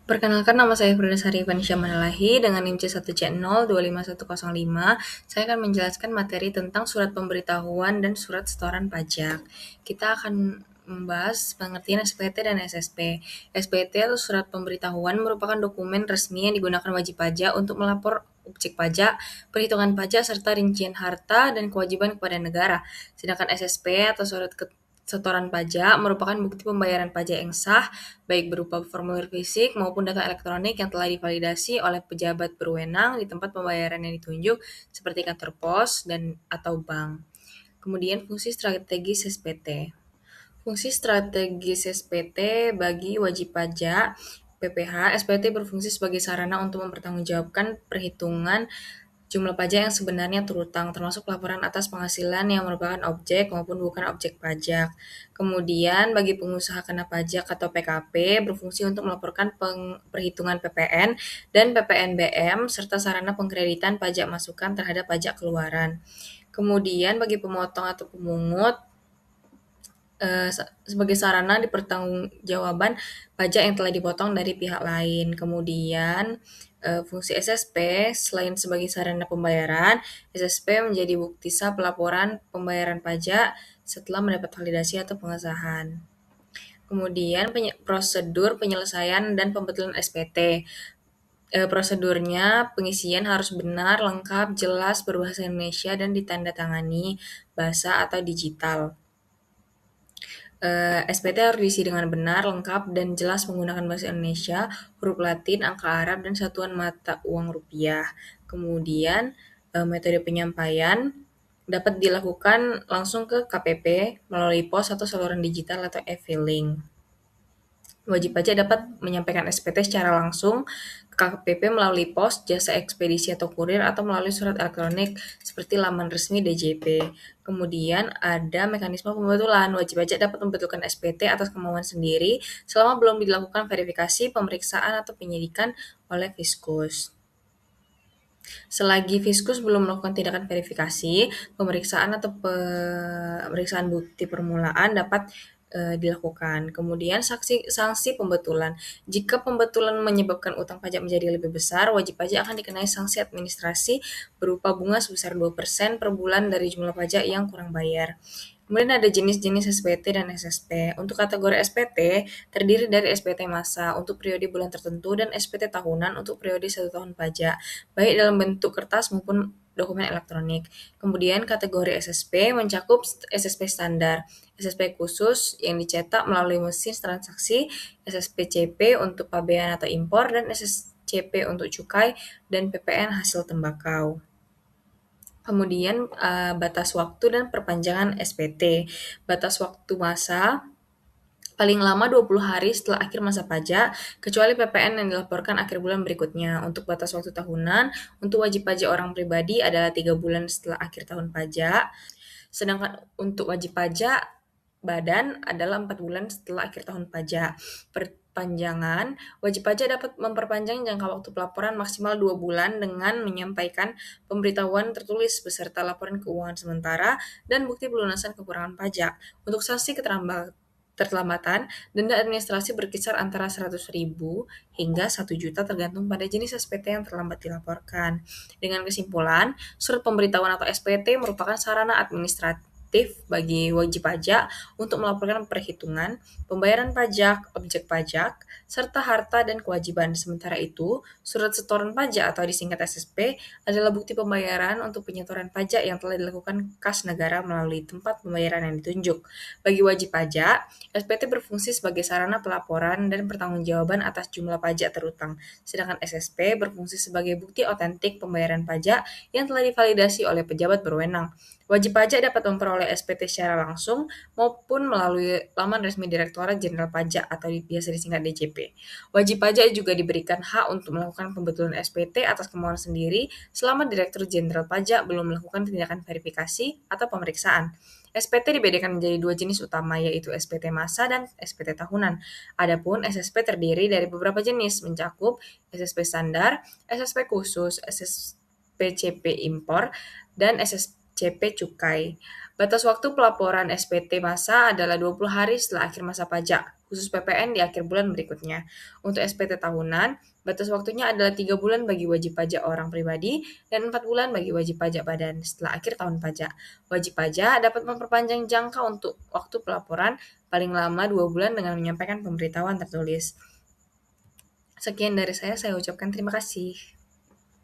Perkenalkan, nama saya Ferdasari Vanisha Manalahi dengan NIM C1C025105. Saya akan menjelaskan materi tentang surat pemberitahuan dan surat setoran pajak. Kita akan membahas pengertian SPT dan SSP. SPT atau surat pemberitahuan merupakan dokumen resmi yang digunakan wajib pajak untuk melapor objek pajak, perhitungan pajak, serta rincian harta dan kewajiban kepada negara. Sedangkan SSP atau surat setoran pajak merupakan bukti pembayaran pajak yang sah, baik berupa formulir fisik maupun data elektronik yang telah divalidasi oleh pejabat berwenang di tempat pembayaran yang ditunjuk, seperti kantor pos dan atau bank. Kemudian fungsi strategis SPT. Fungsi strategis SPT bagi wajib pajak PPH, SPT berfungsi sebagai sarana untuk mempertanggungjawabkan perhitungan jumlah pajak yang sebenarnya terutang, termasuk laporan atas penghasilan yang merupakan objek maupun bukan objek pajak. Kemudian, bagi pengusaha kena pajak atau PKP, berfungsi untuk melaporkan perhitungan PPN dan PPNBM, serta sarana pengkreditan pajak masukan terhadap pajak keluaran. Kemudian, bagi pemotong atau pemungut, sebagai sarana dipertanggungjawaban pajak yang telah dipotong dari pihak lain. Kemudian, fungsi SSP selain sebagai sarana pembayaran, SSP menjadi bukti sah pelaporan pembayaran pajak setelah mendapat validasi atau pengesahan. Kemudian prosedur penyelesaian dan pembetulan SPT. Prosedurnya, pengisian harus benar, lengkap, jelas, berbahasa Indonesia, dan ditandatangani bahasa atau digital. SPT harus diisi dengan benar, lengkap, dan jelas menggunakan bahasa Indonesia, huruf Latin, angka Arab, dan satuan mata uang rupiah. Kemudian, metode penyampaian dapat dilakukan langsung ke KPP melalui pos atau saluran digital atau e-filing. Wajib pajak dapat menyampaikan SPT secara langsung ke KPP melalui pos, jasa ekspedisi atau kurir, atau melalui surat elektronik seperti laman resmi DJP. Kemudian ada mekanisme pembetulan. Wajib pajak dapat membetulkan SPT atas kemauan sendiri selama belum dilakukan verifikasi, pemeriksaan, atau penyidikan oleh Fiskus. Selagi Fiskus belum melakukan tindakan verifikasi, pemeriksaan atau pemeriksaan bukti permulaan dapat dilakukan. Kemudian sanksi pembetulan. Jika pembetulan menyebabkan utang pajak menjadi lebih besar, wajib pajak akan dikenai sanksi administrasi berupa bunga sebesar 2% per bulan dari jumlah pajak yang kurang bayar. Kemudian ada jenis-jenis SPT dan SSP. Untuk kategori SPT, terdiri dari SPT masa untuk periode bulan tertentu dan SPT tahunan untuk periode 1 tahun pajak, baik dalam bentuk kertas maupun dokumen elektronik. Kemudian kategori SSP mencakup SSP standar, SSP khusus yang dicetak melalui mesin transaksi, SSP CP untuk pabean atau impor, dan SSCP untuk cukai dan PPN hasil tembakau. Kemudian batas waktu dan perpanjangan SPT. Batas waktu masa paling lama 20 hari setelah akhir masa pajak, kecuali PPN yang dilaporkan akhir bulan berikutnya. Untuk batas waktu tahunan, untuk wajib pajak orang pribadi adalah 3 bulan setelah akhir tahun pajak. Sedangkan untuk wajib pajak badan adalah 4 bulan setelah akhir tahun pajak. Perpanjangan, wajib pajak dapat memperpanjang jangka waktu pelaporan maksimal 2 bulan dengan menyampaikan pemberitahuan tertulis beserta laporan keuangan sementara dan bukti pelunasan kekurangan pajak. Untuk sanksi keterlambatan, denda administrasi berkisar antara 100.000 hingga 1 juta tergantung pada jenis SPT yang terlambat dilaporkan. Dengan kesimpulan, surat pemberitahuan atau SPT merupakan sarana administratif bagi wajib pajak untuk melaporkan perhitungan, pembayaran pajak, objek pajak, serta harta dan kewajiban. Sementara itu, surat setoran pajak atau disingkat SSP adalah bukti pembayaran untuk penyetoran pajak yang telah dilakukan kas negara melalui tempat pembayaran yang ditunjuk. Bagi wajib pajak, SPT berfungsi sebagai sarana pelaporan dan pertanggungjawaban atas jumlah pajak terutang, sedangkan SSP berfungsi sebagai bukti otentik pembayaran pajak yang telah divalidasi oleh pejabat berwenang. Wajib pajak dapat memperoleh SPT secara langsung maupun melalui laman resmi Direktorat Jenderal Pajak atau biasa disingkat DJP. Wajib pajak juga diberikan hak untuk melakukan pembetulan SPT atas kemauan sendiri selama Direktur Jenderal Pajak belum melakukan tindakan verifikasi atau pemeriksaan. SPT dibedakan menjadi 2 jenis utama, yaitu SPT masa dan SPT tahunan. Adapun SSP terdiri dari beberapa jenis, mencakup SSP standar, SSP khusus, SSP CP impor, dan SSCP cukai. Batas waktu pelaporan SPT masa adalah 20 hari setelah akhir masa pajak, khusus PPN di akhir bulan berikutnya. Untuk SPT tahunan, batas waktunya adalah 3 bulan bagi wajib pajak orang pribadi dan 4 bulan bagi wajib pajak badan setelah akhir tahun pajak. Wajib pajak dapat memperpanjang jangka untuk waktu pelaporan paling lama 2 bulan dengan menyampaikan pemberitahuan tertulis. Sekian dari saya ucapkan terima kasih.